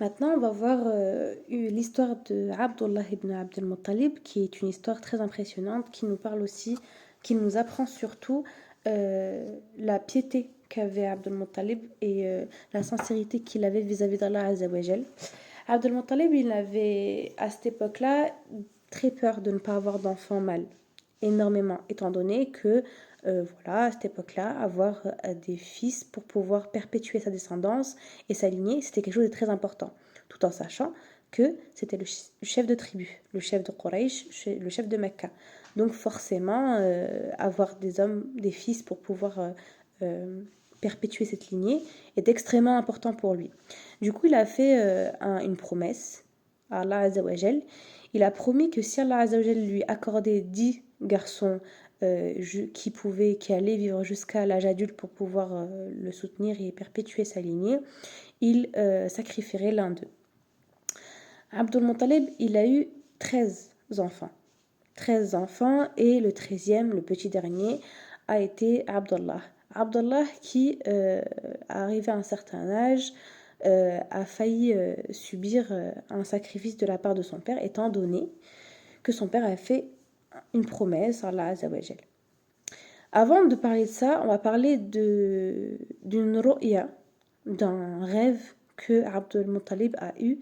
Maintenant, on va voir l'histoire de Abdullah ibn Abd al-Muttalib, qui est une histoire très impressionnante, qui nous parle aussi, qui nous apprend surtout la piété qu'avait Abd al-Muttalib et la sincérité qu'il avait vis-à-vis d'Allah Azza wa Jal. Abd al-Muttalib, il avait à cette époque-là très peur de ne pas avoir d'enfants mâles, énormément, étant donné que voilà, à cette époque-là, avoir des fils pour pouvoir perpétuer sa descendance et s'aligner, c'était quelque chose de très important, tout en sachant que c'était le chef de tribu, le chef de Quraysh, le chef de Mecca. Donc forcément, avoir des hommes, des fils pour pouvoir perpétuer cette lignée est extrêmement important pour lui. Du coup, il a fait une promesse à Allah Azzawajal. Il a promis que si Allah Azzawajal lui accordait 10 garçons qui allaient vivre jusqu'à l'âge adulte pour pouvoir le soutenir et perpétuer sa lignée, il sacrifierait l'un d'eux. Abdul Muttalib, il a eu 13 enfants. 13 enfants et le 13e, le petit dernier, a été Abdullah. Abdullah qui, arrivé à un certain âge, a failli subir un sacrifice de la part de son père, étant donné que son père a fait une promesse à Allah Azzawajal. Avant de parler de ça, on va parler d'une ru'ya, d'un rêve que Abdul Muttalib a eu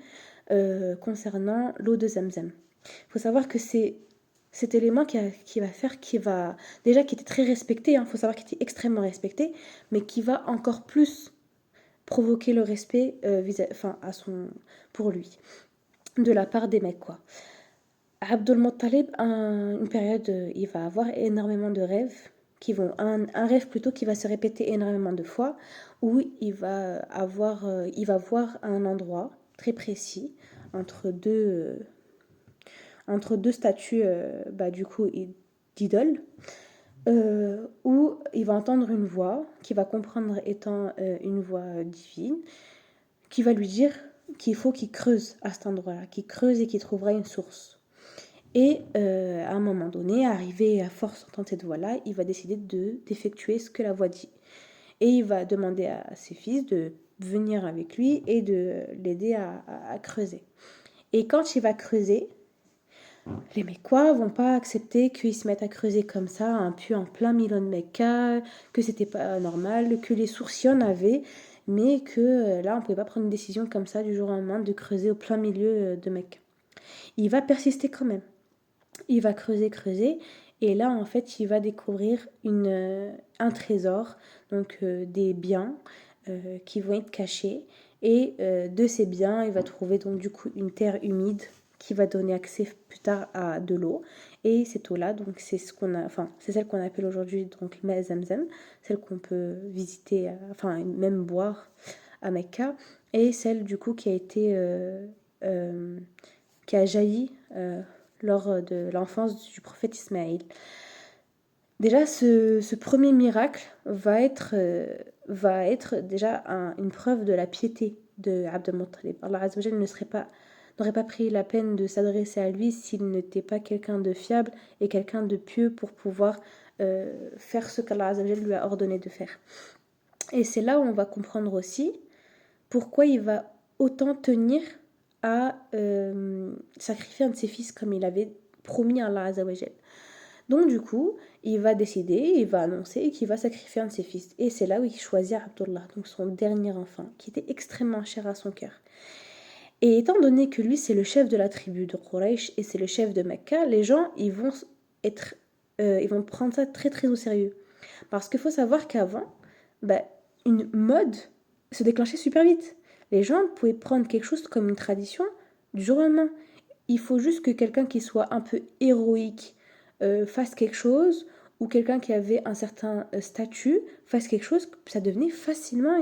concernant l'eau de Zamzam. Il faut savoir que c'est cet élément déjà qui était très respecté, il faut savoir qu'il était extrêmement respecté, mais qui va encore plus provoquer le respect pour lui, de la part des mecs, quoi. Abdul Muttalib, une période, il va avoir énormément de rêves, un rêve plutôt qui va se répéter énormément de fois, où il va voir un endroit très précis entre deux statues du coup d'idoles, où il va entendre une voix qui va comprendre étant une voix divine, qui va lui dire qu'il faut qu'il creuse à cet endroit-là, qu'il creuse et qu'il trouvera une source. Et à un moment donné, arrivé à force d'entendre cette voix-là, il va décider d'effectuer ce que la voix dit. Et il va demander à ses fils de venir avec lui et de l'aider à creuser. Et quand il va creuser, les Mécois vont pas accepter qu'ils se mettent à creuser comme ça, un puits en plein milieu de Mecca, que c'était pas normal, que les sources y en avaient, mais que là on pouvait pas prendre une décision comme ça du jour au lendemain de creuser au plein milieu de Mecca. Il va persister quand même. Il va creuser, creuser, et là en fait il va découvrir un trésor, donc des biens qui vont être cachés, et de ces biens il va trouver donc du coup une terre humide qui va donner accès plus tard à de l'eau, et cette eau là donc c'est celle qu'on appelle aujourd'hui donc le Zamzam, celle qu'on peut visiter, même boire à Mecca, et celle du coup euh, qui a jailli lors de l'enfance du prophète Ismaïl. Déjà, ce premier miracle va être déjà une preuve de la piété de Abd al-Muttalib. Allah Azza wa Jalla n'aurait pas pris la peine de s'adresser à lui s'il n'était pas quelqu'un de fiable et quelqu'un de pieux pour pouvoir faire ce qu'Allah Azza wa Jalla lui a ordonné de faire. Et c'est là où on va comprendre aussi pourquoi il va autant tenir à sacrifier un de ses fils comme il avait promis à Allah Azza wa Jalla. Donc du coup, il va annoncer qu'il va sacrifier un de ses fils. Et c'est là où il choisit Abdullah, donc son dernier enfant, qui était extrêmement cher à son cœur. Et étant donné que lui, c'est le chef de la tribu de Quraysh et c'est le chef de Mecca, les gens, ils vont prendre ça très très au sérieux. Parce qu'il faut savoir qu'avant, une mode se déclenchait super vite. Les gens pouvaient prendre quelque chose comme une tradition du jour au lendemain. Il faut juste que quelqu'un qui soit un peu héroïque fasse quelque chose, ou quelqu'un qui avait un certain statut fasse quelque chose, ça devenait facilement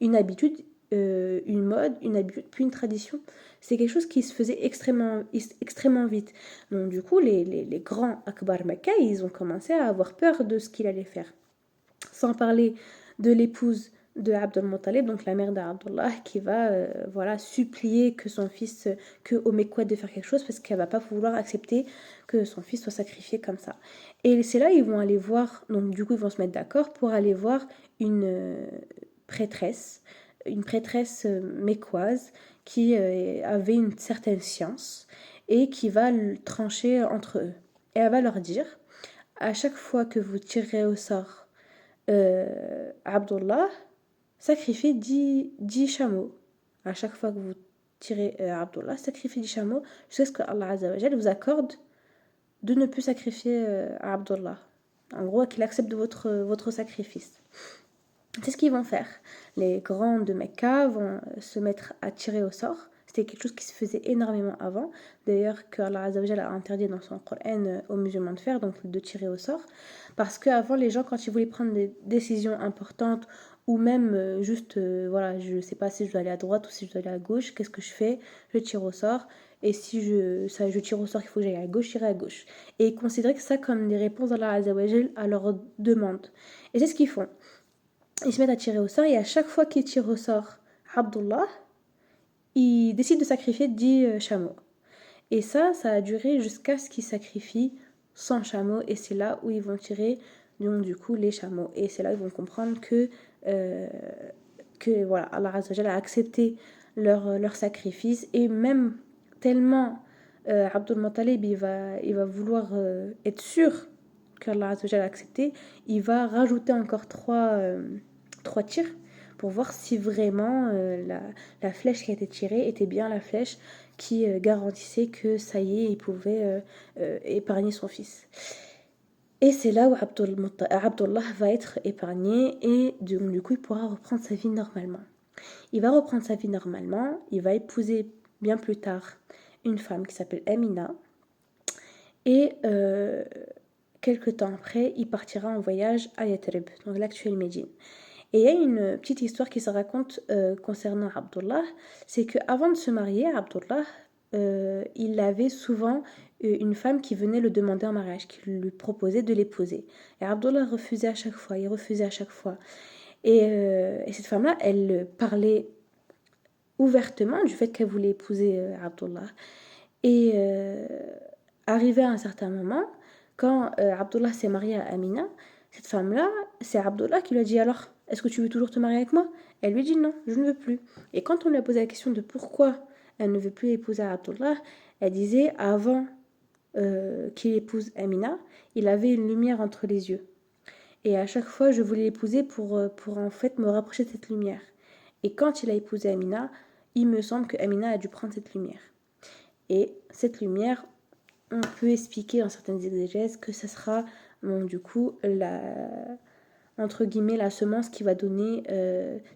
une habitude, une mode, une habitude, puis une tradition. C'est quelque chose qui se faisait extrêmement vite. Donc du coup, les grands Akbar Makkah, ils ont commencé à avoir peur de ce qu'il allait faire. Sans parler de l'épouse de Abd al-Muttalib, donc la mère d'Abdullah, qui va supplier que son fils, que Omekwa de faire quelque chose, parce qu'elle va pas vouloir accepter que son fils soit sacrifié comme ça. Et c'est là ils vont aller voir, donc du coup ils vont se mettre d'accord pour aller voir une prêtresse mécoise qui avaient une certaine science et qui va trancher entre eux. Et elle va leur dire, à chaque fois que vous tirez au sort Abdullah, sacrifiez 10 chameaux. À chaque fois que vous tirez Abdullah, sacrifiez 10 chameaux jusqu'à ce que Allah Azza wa Jal vous accorde de ne plus sacrifier Abdullah. En gros, qu'il accepte votre sacrifice. C'est ce qu'ils vont faire. Les grands de Mecca vont se mettre à tirer au sort. C'était quelque chose qui se faisait énormément avant. D'ailleurs, que Allah Azza wa Jal a interdit dans son Coran aux musulmans de faire, donc de tirer au sort. Parce qu'avant, les gens, quand ils voulaient prendre des décisions importantes, ou même juste, voilà, je sais pas si je dois aller à droite ou si je dois aller à gauche, qu'est-ce que je fais? Je tire au sort. Et si je tire au sort qu'il faut que j'aille à gauche, j'irai à gauche. Et ils considéraient que ça comme des réponses d'Allah Azza wa Jal à leurs demandes. Et c'est ce qu'ils font. Ils se mettent à tirer au sort et à chaque fois qu'ils tirent au sort Abdullah, ils décident de sacrifier 10 chameaux. Et ça a duré jusqu'à ce qu'ils sacrifient 100 chameaux et c'est là où ils vont tirer donc, du coup les chameaux. Et c'est là où ils vont comprendre que voilà, Allah Azza wa Jalla a accepté leur sacrifice et même tellement Abdul Muttalib il va vouloir être sûr qu'Allah Azza wa Jalla a accepté, il va rajouter encore 3 tirs pour voir si vraiment la flèche qui a été tirée était bien la flèche qui garantissait que ça y est, il pouvait épargner son fils. Et c'est là où Abdullah va être épargné et du coup il pourra reprendre sa vie normalement. Il va reprendre sa vie normalement, il va épouser bien plus tard une femme qui s'appelle Amina et quelques temps après il partira en voyage à Yathrib, donc l'actuelle Médine. Et il y a une petite histoire qui se raconte concernant Abdullah, c'est qu'avant de se marier, Abdullah, il avait souvent une femme qui venait le demander en mariage, qui lui proposait de l'épouser. Et Abdullah refusait à chaque fois, il refusait à chaque fois. Et cette femme-là, elle parlait ouvertement du fait qu'elle voulait épouser Abdullah. Et arrivé à un certain moment, quand Abdullah s'est marié à Amina, cette femme-là, c'est Abdullah qui lui a dit alors, est-ce que tu veux toujours te marier avec moi? Elle lui dit non, je ne veux plus. Et quand on lui a posé la question de pourquoi elle ne veut plus épouser Abdullah, elle disait avant qu'il épouse Amina, il avait une lumière entre les yeux. Et à chaque fois, je voulais l'épouser pour en fait me rapprocher de cette lumière. Et quand il a épousé Amina, il me semble que Amina a dû prendre cette lumière. Et cette lumière, on peut expliquer dans certaines exégèses que ce sera, bon, du coup, entre guillemets, la semence qui va donner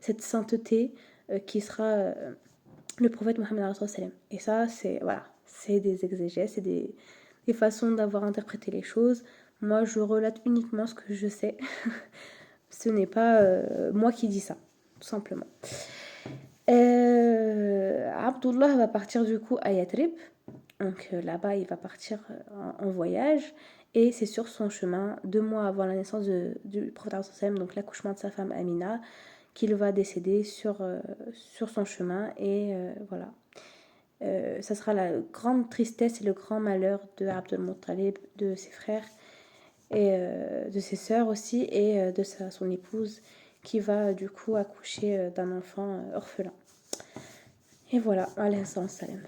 cette sainteté qui sera le prophète Mohammed. Et ça, c'est des exégèses, c'est des façons d'avoir interprété les choses. Moi, je relate uniquement ce que je sais. Ce n'est pas moi qui dis ça, tout simplement. Abdullah va partir du coup à Yathrib. Donc là-bas, il va partir en voyage. Et c'est sur son chemin, 2 mois avant la naissance du prophète, donc l'accouchement de sa femme Amina, qu'il va décéder sur son chemin. Et voilà. Ça sera la grande tristesse et le grand malheur de Abdul Muttalib, de ses frères et de ses sœurs aussi, et de son épouse qui va du coup accoucher d'un enfant orphelin. Et voilà, alayhi salam.